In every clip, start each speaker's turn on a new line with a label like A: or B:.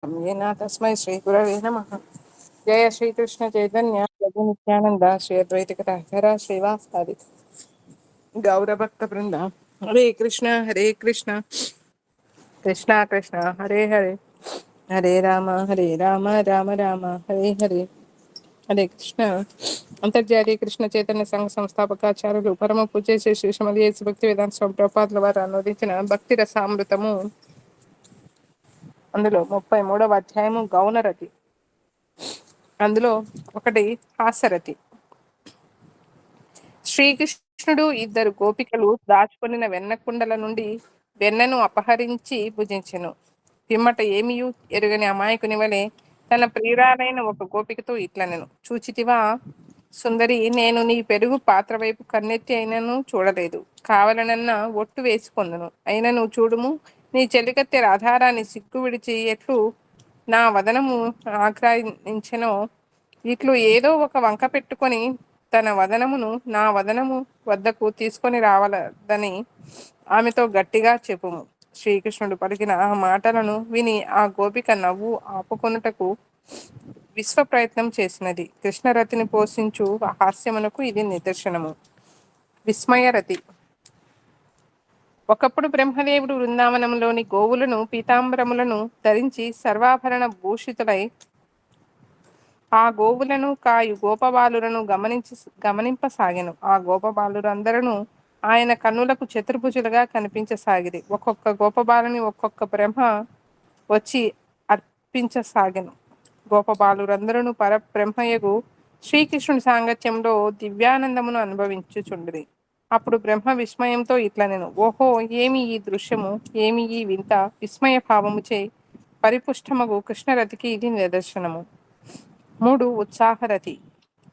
A: येन तस्मै श्रीगुरवे नमः। जय श्रीकृष्ण चैतन्य प्रभु नित्यानंद श्री अद्वैत कथाधर श्रीवासादि गौरभक्त वृंद। हरे कृष्ण कृष्ण कृष्ण हरे हरे, हरे राम राम राम हरे हरे। हरे कृष्ण। అంతర్జాతీయ కృష్ణ చైతన్య సంఘ సంస్థాపకాచార్యులు పరమ పూజ్య శ్రీ శ్రీ శ్రీమతి యేసు భక్తి వేదాంత స్వామి ప్రభుపాదుల వారు అనువదించిన భక్తి రసామృతము, అందులో 33వ అధ్యాయము గౌనరతి. అందులో ఒకటి హాస్యరతి. శ్రీకృష్ణుడు ఇద్దరు గోపికలు దాచుకొనిన వెన్న కుండల నుండి వెన్నను అపహరించి భుజించెను. పిమ్మట ఏమియు ఎరుగని అమాయకుని వలె తన ప్రియురాలైన ఒక గోపికతో ఇట్లనెను, చూచితివా సుందరి, నేను నీ పెరుగు పాత్ర వైపు కన్నెత్తి అయినను చూడలేదు. కావలనన్న ఒట్టు వేసుకొందును. అయినను చూడుము, నీ చెలికత్తె రాధారాణి సిగ్గు విడిచి ఎట్లు నా వదనము ఆగ్రహించెనో, ఇట్లు ఏదో ఒక వంక పెట్టుకొని తన వదనమును నా వదనము వద్దకు తీసుకొని రావలదని ఆమెతో గట్టిగా చెప్పుము. శ్రీకృష్ణుడు పలికిన ఆ మాటలను విని ఆ గోపిక నవ్వు ఆపుకొనుటకు విశ్వ ప్రయత్నం చేసినది. కృష్ణరతిని పోషించు హాస్యమునకు ఇది నిదర్శనము. విస్మయరతి. ఒకప్పుడు బ్రహ్మదేవుడు వృందావనంలోని గోవులను పీతాంబరములను ధరించి సర్వాభరణ భూషితులై ఆ గోవులను కాయు గోపబాలులను గమనింపసాగెను. ఆ గోపబాలురందరూ ఆయన కన్నులకు చతుర్భుజులుగా కనిపించసాగిరి. ఒక్కొక్క గోపబాలుని ఒక్కొక్క బ్రహ్మ వచ్చి అర్పించసాగెను. గోపబాలురందరూ పరబ్రహ్మయగు శ్రీకృష్ణుని సాంగత్యంలో దివ్యానందమును అనుభవించుచుండిరి. అప్పుడు బ్రహ్మ విస్మయంతో ఇట్లనెను, ఓహో, ఏమి ఈ దృశ్యము, ఏమి ఈ వింత! విస్మయ భావముచే పరిపుష్టమగు కృష్ణరతికి ఇది నిదర్శనము. 3. ఉత్సాహరతి.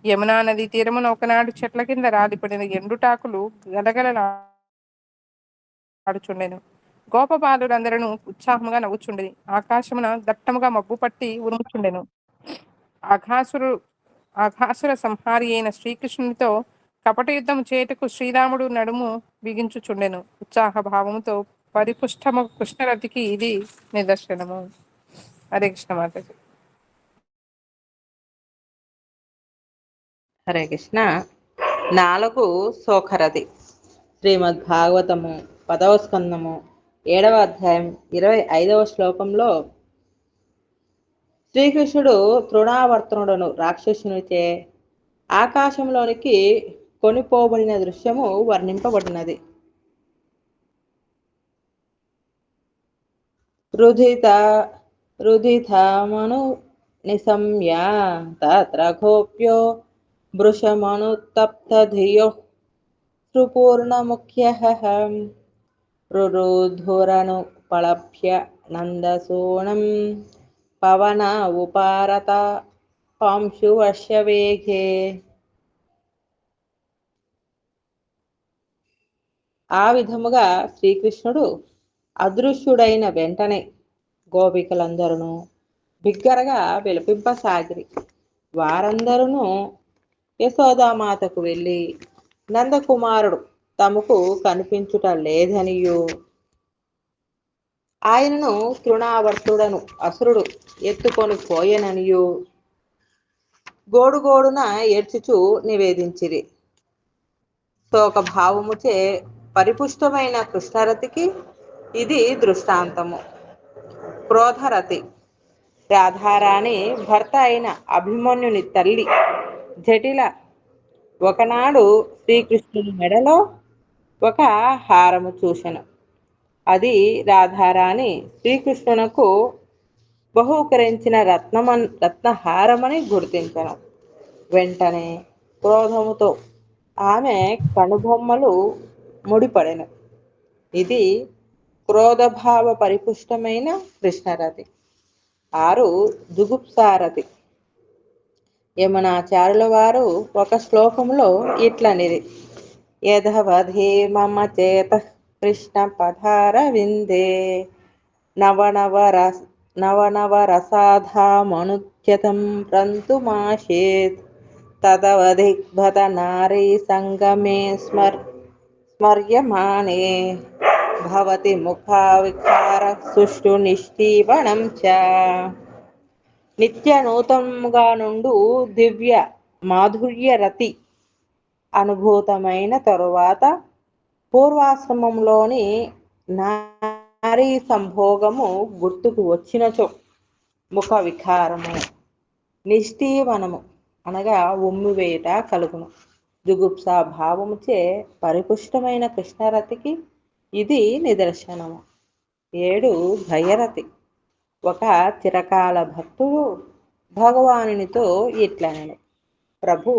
A: యమునా నది తీరమున ఒకనాడు చెట్ల కింద రాలిపడిన ఎండుటాకులు గలగలలాడుచుండెను. గోపబాలురందరూ ఉత్సాహముగా నవ్వుచుండిరి. ఆకాశమున దట్టముగా మబ్బు పట్టి ఉరుముచుండెను. అఘాసుర సంహారి అయిన శ్రీకృష్ణునితో కపట యుద్ధము చేయుటకు శ్రీరాముడు నడుము బిగించుచుండెను. ఉత్సాహ భావముతో పరిపుష్టము కృష్ణరతికి ఇది నిదర్శనము. హరే కృష్ణ మాతాజీ.
B: హరే కృష్ణ. 4. శోఖరతి. శ్రీమద్ భాగవతము 10వ స్కందము 7వ అధ్యాయం 25వ శ్లోకంలో శ్రీకృష్ణుడు తృణావర్తనుడను రాక్షసునిచే ఆకాశంలోనికి కొనిపోబడిన దృశ్యము వర్ణింపబడినది. రుధితమను నిశమ్య తత్ర గోప్యో వృషమనుతప్తధియో సుపూర్ణముఖ్యః రురుధురను పళభ్య నందసూనం పవన ఉపారత పాంశువర్షవేగే. ఆ విధముగా శ్రీకృష్ణుడు అదృశ్యుడైన వెంటనే గోపికలందరూ బిగ్గరగా విలపింపసాగిరి. వారందరూ యశోదామాతకు వెళ్ళి నందకుమారుడు తమకు కనిపించుట లేదనియు, ఆయనను తృణావర్తుడను అసురుడు ఎత్తుకొని పోయెననియు గోడుగోడున ఏడ్చుచూ నివేదించిరి. శోకభావముచే పరిపుష్టమైన కృష్ణరతికి ఇది దృష్టాంతము. క్రోధరతి. రాధారాణి భర్త అయిన అభిమన్యుని తల్లి జటిల ఒకనాడు శ్రీకృష్ణుని మెడలో ఒక హారము చూసెను. అది రాధారాణి శ్రీకృష్ణునకు బహూకరించిన రత్నహారమని గుర్తించెను. వెంటనే క్రోధముతో ఆమె కనుబొమ్మలు ముడిపడెను. ఇది క్రోధభావ పరిపుష్టమైన కృష్ణరతి. 6. జుగుప్సారతి. యమునాచార్యుల వారు ఒక శ్లోకంలో ఇట్లనిది, యధవధే మమ చేత కృష్ణ పదారవిందే నవనవరసాధామనుద్యతం ప్రంతుమాశేత్ తదవధిగ్భత నారీ సంగమే స్మర్యమాణే భవతి ముఖావికార సంసార సుష్టు నిష్ఠీవనం చ. నిత్య నూతనముగా నుండు దివ్య మాధుర్య రతి అనుభూతమైన తరువాత పూర్వాశ్రమంలోని నారీ సంభోగము గుర్తుకు వచ్చినచో ముఖ వికారము నిష్ఠీవనము అనగా ఉమ్మివేయుట కలుగును. జుగుప్సా భావముచే పరిపుష్టమైన కృష్ణరతికి ఇది నిదర్శనము. 7 భయరతి. ఒక చిరకాల భక్తుడు భగవానునితో ఇట్లనెను: ప్రభు,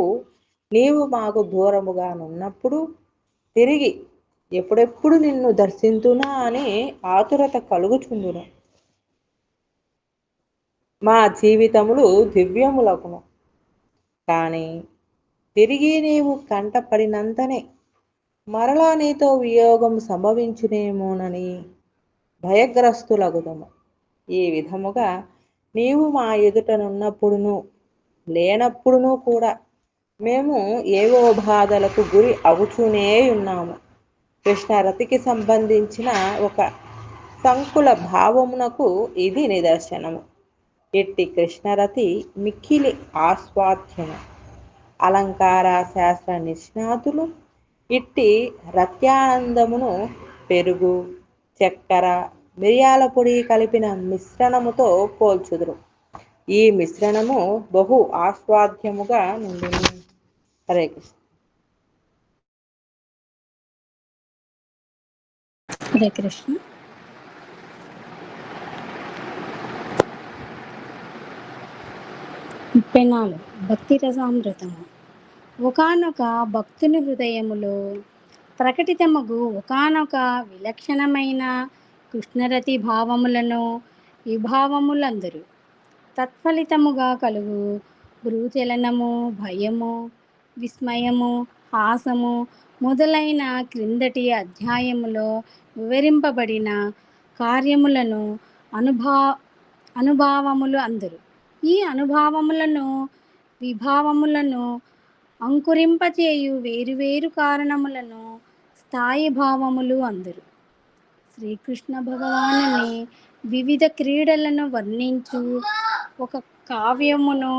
B: నీవు మాకు దూరముగా నున్నప్పుడు తిరిగి ఎప్పుడెప్పుడు నిన్ను దర్శింతునా అని ఆతురత కలుగుచుండును. మా జీవితములు దివ్యములగును. కానీ తిరిగి నీవు కంటపడినంతనే మరలా నీతో వియోగం సంభవించునేమోనని భయగ్రస్తులగుదము. ఈ విధముగా నీవు మా ఎదుటనున్నప్పుడును లేనప్పుడును కూడా మేము ఏవో బాధలకు గురి అవుతూనే ఉన్నాము. కృష్ణరతికి సంబంధించిన ఒక సంకుల భావమునకు ఇది నిదర్శనము. ఎట్టి కృష్ణరతి మిక్కిలి ఆస్వాద్యము. అలంకార శాస్త్ర నిష్ణాతులు ఇట్టి రత్యానందమును పెరుగు, చక్కెర, మిరియాల పొడి కలిపిన మిశ్రణముతో పోల్చుదురు. ఈ మిశ్రణము బహు ఆస్వాద్యముగా నుండును. హరే కృష్ణ.
C: హరే కృష్ణ. పెనాలు భక్తి రసామృతము. ఒకానొక భక్తుని హృదయములో ప్రకటితమగు ఒకానొక విలక్షణమైన కృష్ణరతి భావములను విభావములందరూ తత్ఫలితముగా కలుగు భ్రూచలనము, భయము, విస్మయము, హాసము మొదలైన క్రిందటి అధ్యాయములో వివరింపబడిన కార్యములను అనుభావములు అందరు. ఈ అనుభావములను విభావములను అంకురింపచేయు వేరువేరు కారణములను స్థాయి భావములు అందరు. శ్రీకృష్ణ భగవానుని వివిధ క్రీడలను వర్ణించు ఒక కావ్యమును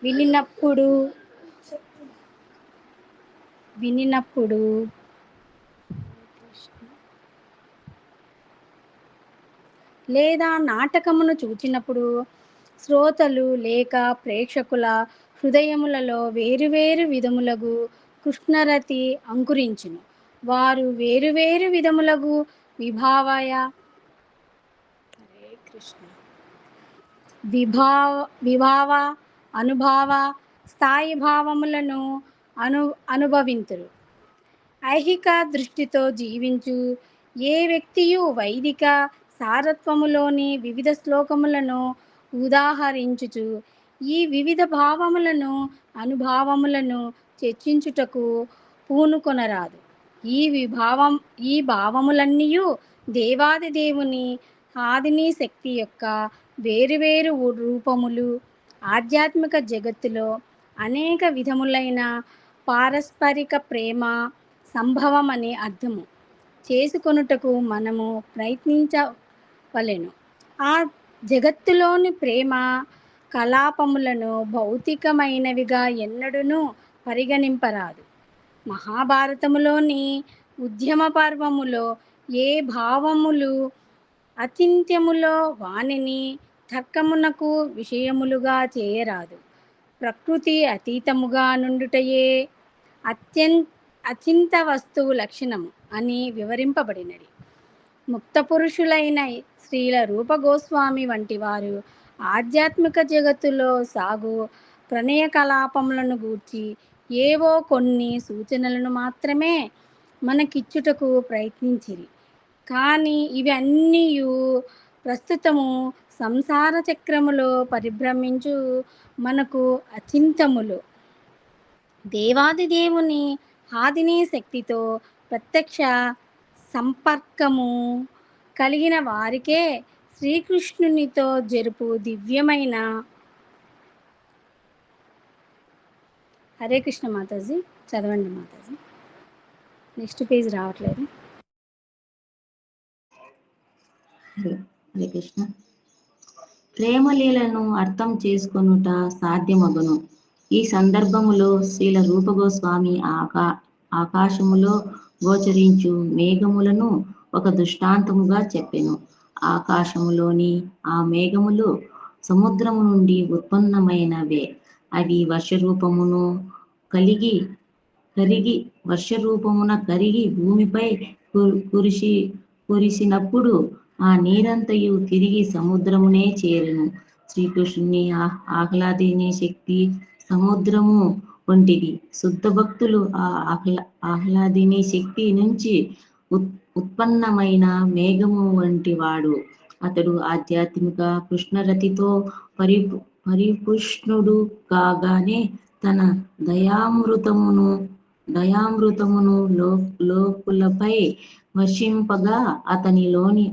C: వినినప్పుడు లేదా నాటకమును చూచినప్పుడు శ్రోతలు లేక ప్రేక్షకుల హృదయములలో వేరువేరు విధములగు కృష్ణరతి అంకురించును. వారు వేరువేరు విధములగు విభావ అనుభావ స్థాయి భావములను అనుభవింతురు. ఐహిక దృష్టితో జీవించు ఏ వ్యక్తియు వైదిక సారత్వములోని వివిధ శ్లోకములను ఉదాహరించుచు ఈ వివిధ భావములను అనుభావములను చర్చించుటకు పూనుకొనరాదు. ఈ భావములన్నీయు దేవాది దేవుని ఆదిని శక్తి యొక్క వేరువేరు రూపములు. ఆధ్యాత్మిక జగత్తులో అనేక విధములైన పారస్పరిక ప్రేమ సంభవమని అర్థము చేసుకొనుటకు మనము ప్రయత్నించవలెను. ఆ జగత్తులోని ప్రేమ కలాపములను భౌతికమైనవిగా ఎన్నడూనూ పరిగణింపరాదు. మహాభారతములోని ఉద్యమ పర్వములో ఏ భావములు అచింత్యములో వానిని తర్కమునకు విషయములుగా చేయరాదు. ప్రకృతి అతీతముగా నుండుటయే అచింత వస్తువు లక్షణము అని వివరింపబడినది. ముక్త పురుషులైన శ్రీల రూప గోస్వామి వంటి వారు ఆధ్యాత్మిక జగత్తులో సాగు ప్రణయ కలాపములను గూర్చి ఏవో కొన్ని సూచనలను మాత్రమే మనకిచ్చుటకు ప్రయత్నించిరి. కానీ ఇవి అన్నీయు ప్రస్తుతము సంసార చక్రములో పరిభ్రమించు మనకు అచింతములు. దేవాది దేవుని ఆదిని శక్తితో ప్రత్యక్ష సంపర్కము కలిగిన వారికే శ్రీకృష్ణునితో జరుపు దివ్యమైన. హరే కృష్ణ మాతాజీ. చదవండి మాతాజీ. నెక్స్ట్ పేజ్ రావట్లేదు.
D: హరే కృష్ణ. ప్రేమలీలను అర్థం చేసుకొనుట సాధ్యమగును. ఈ సందర్భములో శ్రీల రూపగోస్వామి ఆకాశములో గోచరించు మేఘములను ఒక దృష్టాంతముగా చెప్పెను. ఆకాశములోని ఆ మేఘములు సముద్రము నుండి ఉత్పన్నమైనవే. అవి వర్షరూపమును కరిగి భూమిపై కురిసినప్పుడు ఆ నీరంతయు తిరిగి సముద్రమునే చేరును. శ్రీకృష్ణుని ఆహ్లాదిని శక్తి సముద్రము వంటిది. శుద్ధ భక్తులు ఆ ఆహ్లాదిని శక్తి నుంచి ఉత్పన్నమైన మేఘము వంటి వాడు. అతడు ఆధ్యాత్మిక కృష్ణరతితో పరిపుష్ణుడు కాగానే తన దయామృతమును లోకులపై వర్షింపగా అతనిలోని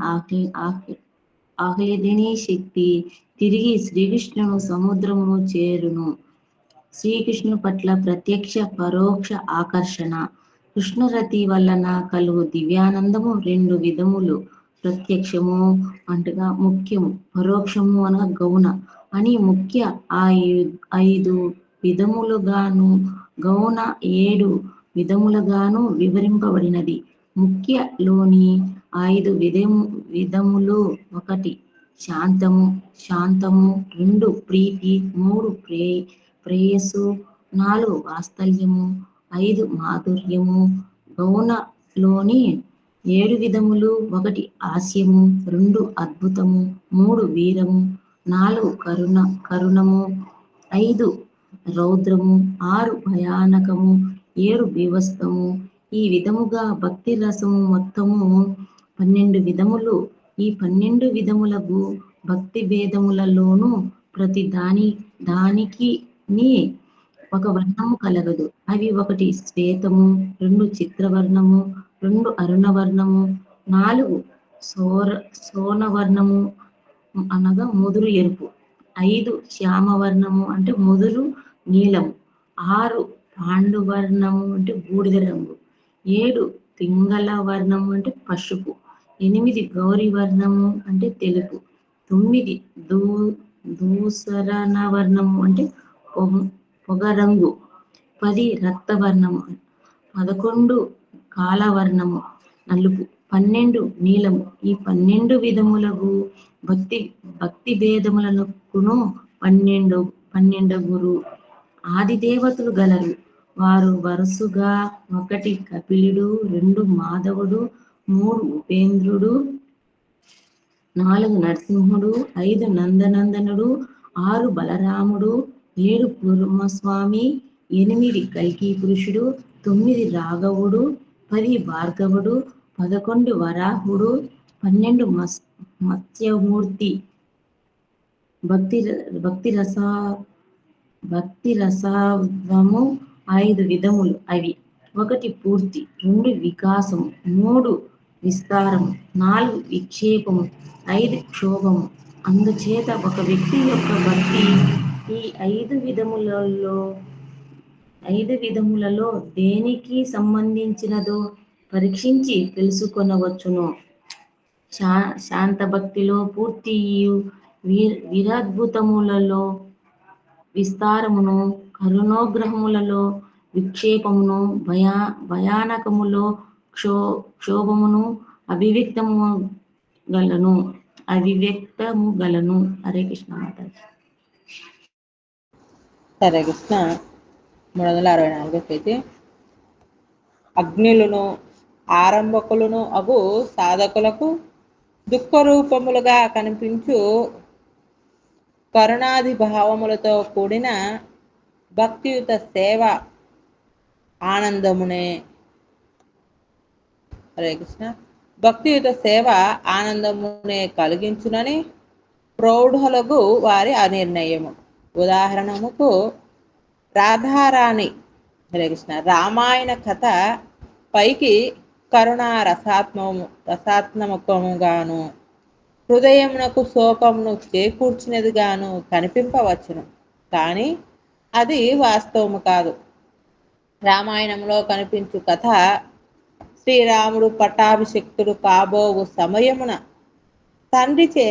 D: ఆహ్లాదిని శక్తి తిరిగి శ్రీకృష్ణుని సముద్రమును చేరును. శ్రీకృష్ణుని పట్ల ప్రత్యక్ష పరోక్ష ఆకర్షణ. కృష్ణరతి వలన కలుగు దివ్యానందము రెండు విధములు. ప్రత్యక్షము అనగా ముఖ్యము, పరోక్షము అనగా గౌణ అని ముఖ్య 5 విధములుగాను, గౌణ 7 విధములుగాను వివరింపబడినది. ముఖ్యలోని 5 విధములు: 1 శాంతము, 2 ప్రీతి, 3 ప్రేయస్సు, 4 వాత్సల్యము, 5 మాధుర్యము. గౌణలోని 7 విధములు: 1 హాస్యము, 2 అద్భుతము, 3 వీరము, 4 కరుణము, 5 రౌద్రము, 6 భయానకము, 7 బీభత్సము. ఈ విధముగా భక్తి రసము మొత్తము 12 విధములు. ఈ 12 విధములకు భక్తి భేదములలోనూ ప్రతి దానికి ఒక వర్ణము కలగదు. అవి: 1 శ్వేతము, 2 చిత్రవర్ణము, 2 అరుణవర్ణము, 4 సోనవర్ణము అనగా ముదురు ఎరుపు, 5 శ్యామవర్ణము అంటే ముదురు నీలము, 6 పాండువర్ణము అంటే బూడిద రంగు, 7 పింగళ వర్ణము అంటే పసుపు, 8 గౌరీ వర్ణము అంటే తెలుపు, 9 ధూసరణ వర్ణము అంటే పొగరంగు, 10 రక్తవర్ణము, 11 కాలవర్ణము నలుపు, 12 నీలము. ఈ 12 విధములకు భక్తి భేదములకును 12 ఆదిదేవతలు గలరు. వారు వరుసగా: 1 కపిలుడు, 2 మాధవుడు, 3 ఉపేంద్రుడు, 4 నరసింహుడు, 5 నందనందనుడు, 6 బలరాముడు, 7 కూర్మస్వామి, 8 కల్కి పురుషుడు, 9 రాఘవుడు, 10 భార్గవుడు, 11 వరాహుడు, 12 మత్స్యమూర్తి. భక్తి రసత్వము 5 విధములు. అవి: 1 పూర్తి, 2 వికాసము, 3 విస్తారము, 4 విక్షేపము, 5 క్షోభము. అందుచేత ఒక వ్యక్తి యొక్క భక్తి ఈ 5 విధములలో దేనికి సంబంధించినదో పరీక్షించి తెలుసుకొనవచ్చును. శాంత భక్తిలో పూర్తియు, వీరాద్భుతములలో విస్తారమును, కరుణోగ్రహములలో విక్షేపమును, భయానకములో క్షోభమును, అవివ్యక్తము గలను. హరే కృష్ణ మాతాజీ.
B: హరే కృష్ణ. 364 పేజీ. అగ్నిలను ఆరంభకులను అగు సాధకులకు దుఃఖరూపములుగా కనిపించు కరుణాది భావములతో కూడిన భక్తియుత సేవ ఆనందమునే. హరే కృష్ణ. భక్తియుత సేవ ఆనందమునే కలిగించునని ప్రౌఢులకు వారి అనిర్ణయము. ఉదాహరణముకు రాధారాణి. హరే కృష్ణ. రామాయణ కథ పైకి కరుణ రసాత్మకముగాను, హృదయమునకు శోకమును చేకూర్చినదిగాను కనిపింపవచ్చును. కానీ అది వాస్తవము కాదు. రామాయణంలో కనిపించు కథ శ్రీరాముడు పట్టాభిషిక్తుడు కాబోవు సమయమున తండ్రిచే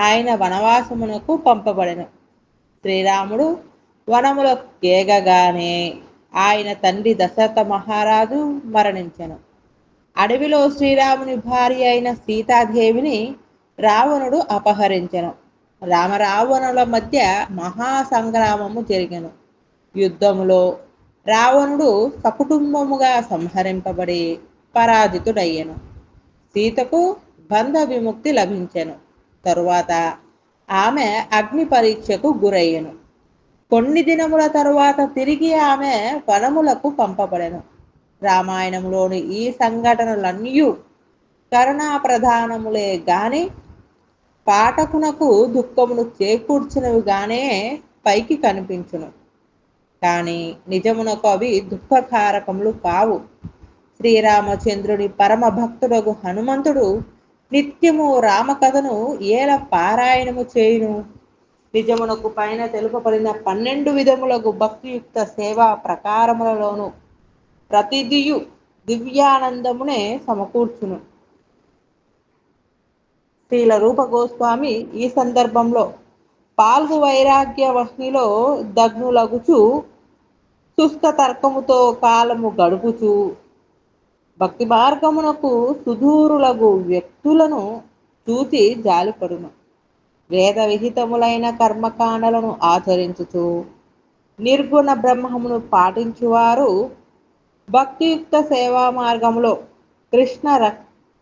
B: ఆయన వనవాసమునకు పంపబడెను. శ్రీరాముడు వనములో కేగగానే ఆయన తండ్రి దశరథ మహారాజు మరణించెను. అడవిలో శ్రీరాముని భార్య అయిన సీతాదేవిని రావణుడు అపహరించెను. రామరావణుల మధ్య మహాసంగ్రామము జరిగెను. యుద్ధములో రావణుడు సకుటుంబముగా సంహరింపబడి పరాజితుడయ్యెను. సీతకు బంధ విముక్తి లభించెను. తరువాత ఆమె అగ్ని పరీక్షకు గురయ్యెను. కొన్ని దినముల తరువాత తిరిగి ఆమె వనములకు పంపబడెను. రామాయణంలోని ఈ సంఘటనలన్నీ కరుణాప్రధానములే గాని పాఠకునకు దుఃఖమును చేకూర్చినవిగానే పైకి కనిపించును. కానీ నిజమునకు అవి దుఃఖకారకములు కావు. శ్రీరామచంద్రుని పరమ భక్తుడగు హనుమంతుడు నిత్యము రామకథను ఏల పారాయణము చేయును. నిజమునకు పైన తెలుపబడిన 12 విధములకు భక్తియుక్త సేవా ప్రకారములలోను ప్రతిదియు దివ్యానందమునే సమకూర్చును. శ్రీల రూప గోస్వామి ఈ సందర్భంలో పాల్గు వైరాగ్య వహ్నిలో దగ్నులగుచు శుష్క తర్కముతో కాలము గడుపుచు భక్తి మార్గమునకు సుదూరులగు వ్యక్తులను చూచి జాలిపడును. వేద విహితములైన కర్మకాండలను ఆచరించుచు నిర్గుణ బ్రహ్మమును పాటించువారు భక్తియుక్త సేవా మార్గములో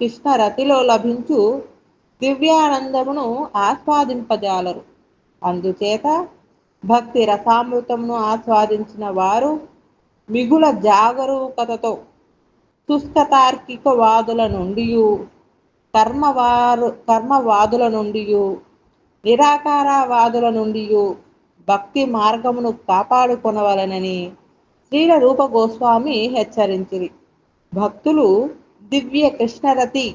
B: కృష్ణరతిలో లభించు దివ్యానందమును ఆస్వాదింపజాలరు. అందుచేత భక్తి రసామృతమును ఆస్వాదించిన వారు మిగుల జాగరూకతతో శుష్క తార్కిక వాదుల నుండి కర్మవాదుల నుండి నిరాకారవాదుల నుండి భక్తి మార్గమును కాపాడుకొనవలెనని శ్రీల రూప గోస్వామి హెచ్చరించిరి. భక్తులు దివ్య కృష్ణరతి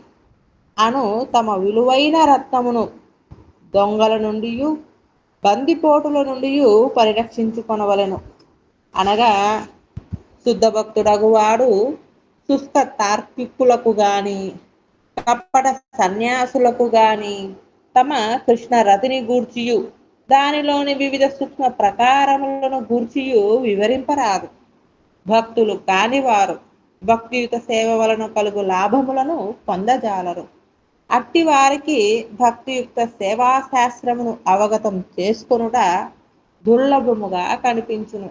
B: అను తమ విలువైన రత్నమును దొంగల నుండి బందిపోటుల నుండి పరిరక్షించుకొనవలెను. అనగా శుద్ధ భక్తుడగువాడు శుష్క తార్కికులకు గాని కపట సన్యాసులకు గాని తమ కృష్ణ రతిని గూర్చియు దానిలోని వివిధ సూక్ష్మ ప్రకారములను గూర్చియు వివరింపరాదు. భక్తులు కాని వారు భక్తియుత సేవ వలన కలుగు లాభములను పొందజాలరు. అట్టి వారికి భక్తియుక్త సేవా శాస్త్రమును అవగతం చేసుకొనుట దుర్లభముగా కనిపించును.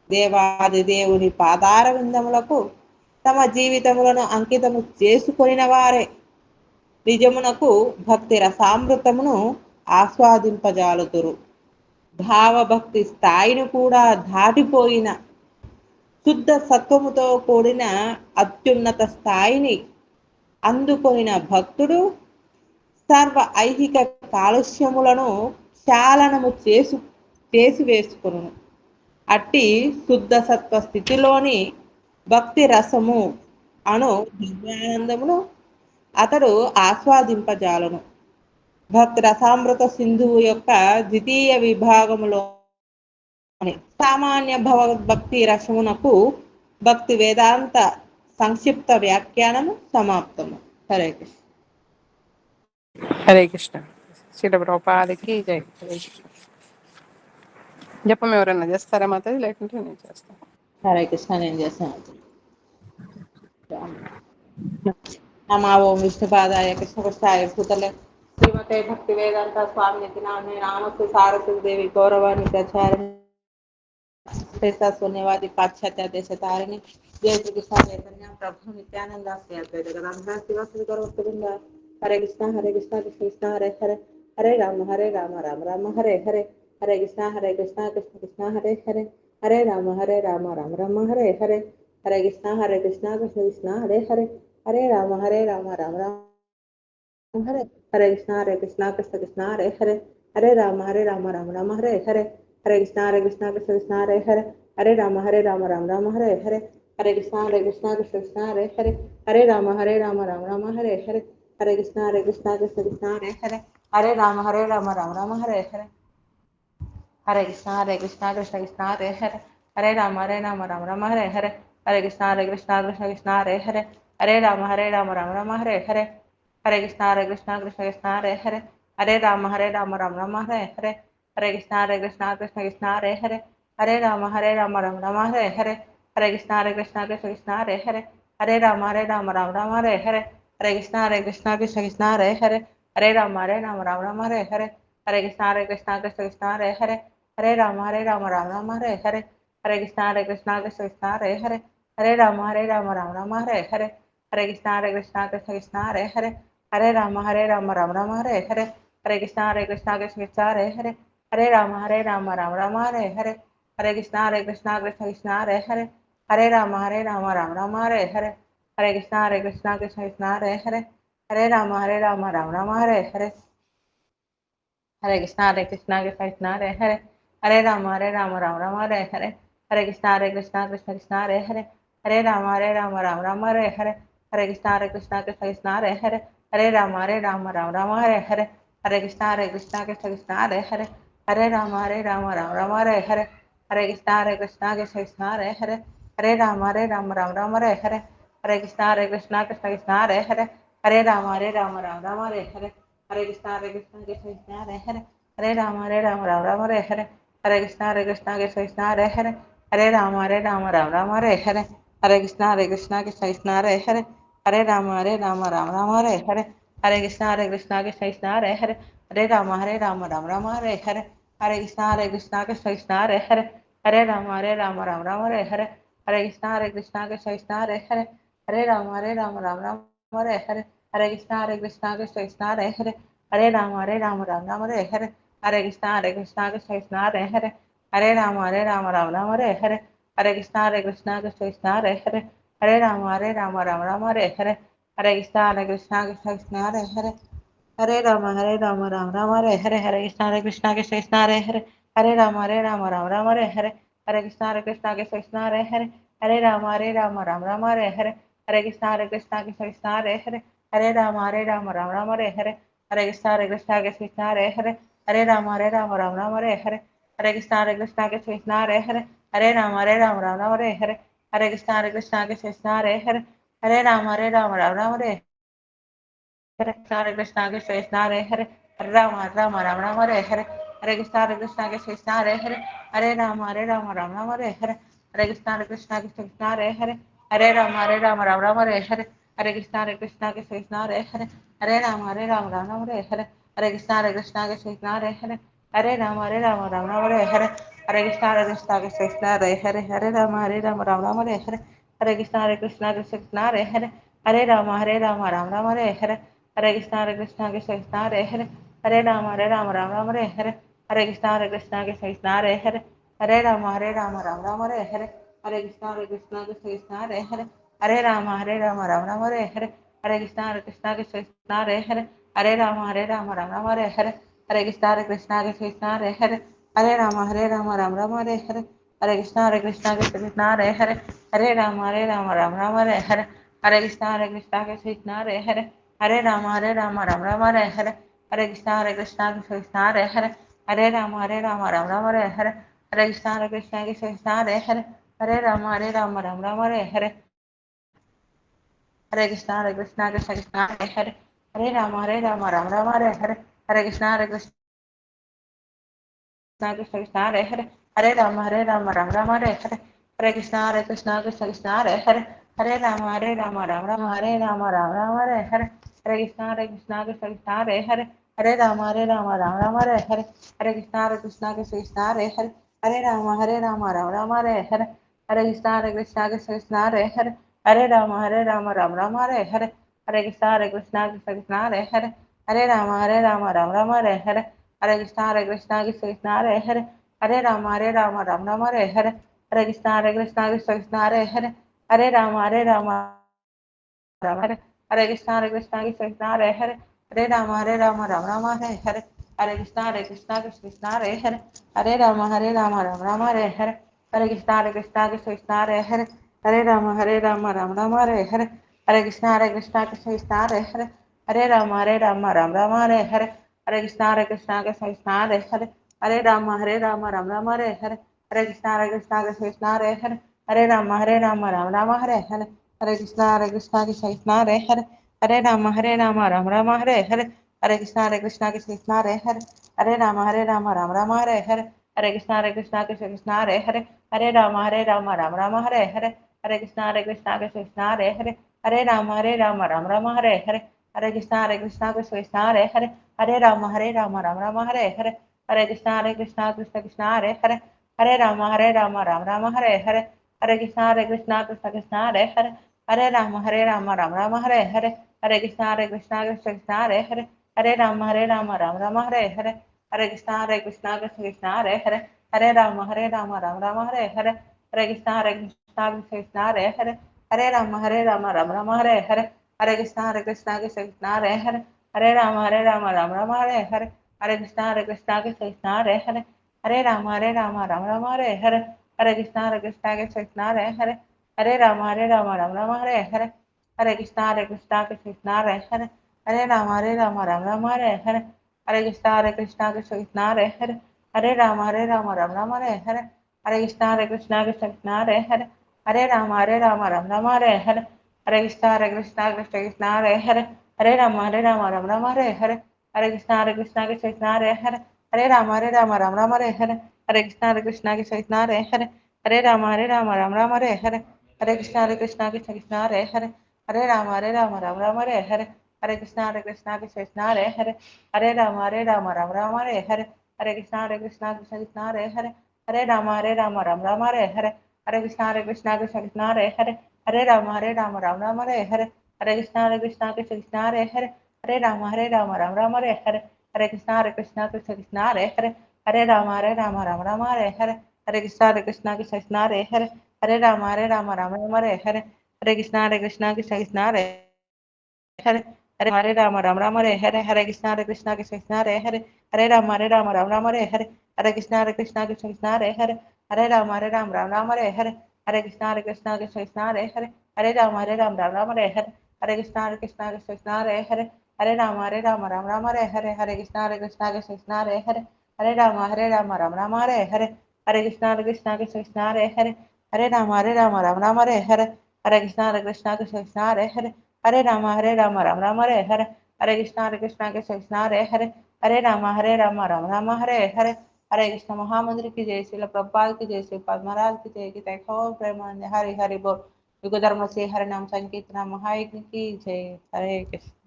B: దేవాది దేవుని పాదార విందములకు తమ జీవితములను అంకితము చేసుకొనిన వారే నిజమునకు భక్తి రసామృతమును ఆస్వాదింపజాలుతురు. భావభక్తి స్థాయిని కూడా దాటిపోయిన శుద్ధ సత్వముతో కూడిన అత్యున్నత స్థాయిని అందుకొనిన భక్తుడు సర్వ ఐహిక కాలుష్యములను చాలనము చేసి వేసుకును. అట్టి శుద్ధ సత్వ స్థితిలోని భక్తి రసము అను దివ్యానందమును అతడు ఆస్వాదింపజాలను. భక్తి రసామృత సింధువు యొక్క ద్వితీయ విభాగములో సామాన్య భక్తి రసమునకు భక్తి వేదాంత సంక్షిప్త వ్యాఖ్యానము సమాప్తము. హరే కృష్ణ.
A: హరే కృష్ణ. శ్రీల ప్రభుపాదకి జై. హరే కృష్ణ. జపం ఎవరన్నా చేస్తారా మాతాజీ, లేకుంటే నేను చేస్తాను?
B: హరే కృష్ణ, నేను చేస్తాను. నమా ఓం విష్ణుపాదాయ కృష్ణకృష్ణాయ భూతలే శ్రీమతే భక్తి వేదాంత స్వామికి నామే నామస్తు సారస్వతి దేవి గౌరవాన్ని ప్రచారిణి శూన్యవాది పాశ్చాత్య దేశ తారిణి జయ శ్రీ కృష్ణ చైతన్య ప్రభు నిత్యానంద శివ గౌరవ. Hare Krishna Krishna Krishna Hare Hare Hare Rama Rama Rama Hare Hare Hare Krishna Krishna Krishna Hare Hare Hare Rama Rama Rama Hare Hare Hare Krishna Krishna Krishna Hare Hare Hare Rama Rama Rama Hare Hare Krishna Krishna Krishna Hare Hare Hare Rama Rama Rama Hare Hare Hare Krishna Krishna Krishna Hare Hare Hare Rama Rama Rama Hare Hare Hare Krishna Krishna Krishna Hare Hare Hare Rama Rama Rama Hare Hare Hare Krishna Krishna Krishna Hare Hare Hare Rama Rama Rama Hare Hare Hare Krishna Krishna Krishna Hare Hare Hare Rama Rama Rama Hare Hare Hare Krishna Krishna Krishna Hare Hare Hare Rama Rama Rama Rama Hare Hare Hare Krishna Krishna Hare Hare, Hare Rama Ram Rama Hare Hare, Hare Krishna Krishna Hare Hare, Hare Rama Ram Rama Hare Hare, Hare Krishna Krishna Hare Hare, Hare Rama Ram Rama Hare Hare, Hare Krishna Krishna Hare Hare, Hare Rama Ram Rama Hare Hare, Hare Krishna Krishna Hare Hare, Hare Rama Ram Rama Hare Hare, Hare Krishna Krishna Hare Hare, Hare Rama Ram Rama Hare Hare, Hare Krishna Krishna Hare Hare, Hare Rama Ram Rama Hare Hare, Hare Krishna Krishna Hare Hare, Hare Rama Ram Rama Hare Hare, Hare Krishna Krishna Hare Hare, Hare Rama Ram Rama Hare Hare, Hare Krishna Krishna Hare Hare, Hare Rama Ram Rama Hare Hare, Hare Krishna Krishna Hare Hare, Hare Rama Ram Rama Hare Hare, Hare Krishna Krishna Hare Hare, Hare Rama Ram Rama Hare Hare, Hare Krishna Krishna Hare Hare, Hare Rama Ram Rama Hare Hare, Hare Krishna Krishna Hare Hare, Hare Rama Ram Rama Hare Hare, Hare Krishna Krishna Hare Hare, Hare Rama Ram Rama Hare Hare, Hare Krishna Krishna Hare Hare, Hare Rama Ram Rama Hare Hare, Hare Krishna Hare Hare, Hare Rama Ram Rama Hare Hare, Hare Krishna Krishna Hare Hare, Hare Rama Ram Rama Hare Hare, Hare Krishna Krishna Hare Hare, Hare Rama Ram Rama Hare Hare, Hare Krishna Krishna Hare Hare, Hare Rama Ram Rama Hare Hare, Hare Krishna Krishna Hare Hare, Hare Rama Ram Rama Hare Hare, Hare Krishna Krishna Hare Hare, Hare Rama Ram Rama Hare Hare, Hare Krishna Krishna Hare Hare, Hare Rama Ram Rama Hare Hare, Hare Krishna Krishna Hare Hare, Hare Rama Ram Rama Hare Hare, Hare Krishna Krishna Hare Hare, Hare Rama Ram Rama Hare Hare, Hare Krishna Krishna Hare Hare, Hare Rama Ram Rama Hare Hare, Hare Krishna Krishna Hare Hare, Hare Rama Ram Rama Hare Hare, Hare Krishna Krishna Hare Hare, Hare Rama Ram Rama Hare Hare, Hare Krishna Krishna Hare Hare, Hare Rama Ram Rama Hare Hare, Hare Krishna Krishna Hare Hare, Hare Rama Ram Rama Hare Hare, Hare Krishna Krishna Hare Hare, Hare Rama Ram Rama Hare Hare, Hare Krishna Krishna Hare Hare, Hare Rama Ram Rama Hare Hare, Krishna Krishna Hare Hare, Hare Rama Rama Hare Hare, Hare Krishna Krishna Hare Hare, Hare Rama Rama Hare Hare, Hare Krishna Krishna Hare Hare, Hare Rama Rama Hare Hare, Hare Krishna Krishna Hare Hare, Hare Rama Rama Hare Hare, Hare Krishna Krishna Hare Hare, Hare Rama Rama Hare Hare, Hare Krishna Krishna Hare Hare, Hare Rama Rama Hare Hare, Hare Krishna Krishna Hare Hare, Hare Rama Rama Hare Hare, Hare Krishna Krishna Hare Hare, Hare Rama Rama Hare Hare, Hare Krishna Krishna Hare Hare, Hare Rama Rama Hare Hare, Hare Krishna Krishna Hare Hare, Hare Rama Rama Hare Hare, Hare Krishna Krishna Hare Hare, Hare Rama Rama Hare Hare, Hare Krishna Krishna Hare Hare, Hare Rama Rama Hare Hare, Hare Krishna Krishna Hare Hare, Hare Rama Rama Hare Hare, Hare Krishna Krishna Hare Hare, Hare Rama Rama Hare Hare, Hare Krishna Krishna Hare Hare, Hare Rama Rama Hare Hare, Hare Krishna Krishna Hare Hare, Hare Rama Rama Hare Hare, Hare Krishna Krishna Hare Hare, Hare Rama Rama Hare Hare, Hare Krishna Krishna Hare Hare, Hare Rama Rama Hare Hare, Hare Krishna Krishna Hare Hare, Hare Rama Rama Hare Rama Rama Hare Hare, Hare Krishna Krishna Hare Hare, Hare Rama Rama Hare Hare, Hare Krishna Krishna Hare Hare, Hare Rama Rama Hare Hare, Hare Krishna Krishna Hare Hare, Hare Rama Rama Hare Hare, Hare Krishna Krishna Hare Hare, Hare Rama Rama Hare Hare, Hare Krishna Krishna Hare Hare, Hare Rama Rama Hare Hare, Hare Krishna Krishna Hare Hare, Hare Rama Hare, Hare Krishna Krishna Hare Hare, Hare Rama Rama Hare Hare, Hare Krishna Krishna Hare Hare, Hare Rama Rama Hare Hare, Hare Krishna Krishna Hare Hare, Hare Rama Rama Hare Hare, Hare Krishna Krishna Hare Hare, Hare Rama Rama Hare Hare, Hare Krishna Krishna Hare Hare, Hare Rama Rama Hare Hare, Hare Krishna Krishna Hare Hare, Hare Rama Rama Hare Hare, Hare Krishna Krishna Hare Hare, हरे राम राम राम हरे हरे, हरे कृष्णा कृष्ण हरे हरे, हरे राम राम राम हरे हरे, हरे कृष्णा कृष्ण हरे हरे, हरे राम राम राम हरे हरे, हरे कृष्णा कृष्ण हरे हरे, हरे राम राम राम हरे हरे, हरे कृष्णा कृष्ण हरे हरे, हरे राम राम राम हरे हरे, हरे कृष्णा कृष्ण हरे हरे, हरे राम राम राम हरे हरे, हरे कृष्णा कृष्ण हरे हरे, हरे राम राम राम हरे हरे, हरे कृष्णा कृष्ण हरे हरे, हरे राम राम राम हरे हरे, हरे कृष्णा कृष्ण हरे हरे, हरे राम राम राम हरे हरे, हरे कृष्णा कृष्ण हरे हरे, हरे राम राम राम हरे हरे, हरे कृष्णा कृष्ण हरे हरे, हरे राम राम राम हरे हरे, हरे कृष्णा कृष्ण हरे हरे, हरे राम राम राम हरे हरे, हरे कृष्णा कृष्ण हरे हरे, हरे राम राम राम हरे हरे, हरे कृष्णा कृष्ण हरे हरे, हरे राम राम राम हरे हरे, हरे कृष्णा कृष्ण हरे हरे, हरे राम राम राम हरे हरे, हरे कृष्णा कृष्ण हरे हरे, हरे राम राम राम हरे हरे, हरे कृष्णा कृष्ण हरे हरे, हरे राम राम राम हरे हरे, हरे कृष्णा कृष्ण हरे हरे, हरे राम राम राम हरे हरे, हरे कृष्णा कृष्ण हरे हरे, हरे राम राम राम हरे हरे, हरे कृष्णा कृष्ण हरे हरे, हरे राम राम राम हरे हरे, हरे कृष्णा कृष्ण हरे हरे, हरे राम राम राम हरे हरे, हरे कृष्णा कृष्ण हरे हरे, हरे राम राम राम हरे हरे, हरे कृष्णा कृष्ण हरे हरे, हरे राम राम राम हरे हरे, हरे कृष्णा कृष्ण हरे हरे, हरे राम राम राम हरे हरे, हरे कृष्णा कृष्ण हरे हरे, हरे राम राम राम हरे हरे, हरे कृष्णा कृष्ण हरे हरे, हरे राम राम राम हरे हरे, हरे कृष्णा कृष्ण हरे हरे, हरे राम राम हरे हरे, हरे कृष्णा कृष्ण हरे हरे, हरे राम राम राम हरे हरे, हरे कृष्णा कृष्ण हरे हरे, हरे राम राम राम हरे हरे, हरे कृष्णा कृष्ण हरे हरे, हरे राम राम राम हरे हरे, हरे कृष्णा कृष्ण हरे हरे, हरे राम राम राम हरे हरे, हरे कृष्णा कृष्ण हरे हरे, हरे राम राम राम हरे हरे, हरे कृष्णा कृष्ण हरे हरे, हरे राम राम राम हरे हरे, हरे कृष्णा कृष्ण हरे हरे, हरे राम राम राम हरे हरे, हरे कृष्णा कृष्ण हरे हरे, हरे राम राम राम हरे हरे, हरे कृष्ण महामंदिर की जय, श्रील प्रभुपाद की जय, श्रीपाद महाराज की जय, की हो प्रेमानंद हरि हरि बोल, युग धर्म से हरि नाम संकीर्तन महायज्ञ की जय, हरे कृष्ण।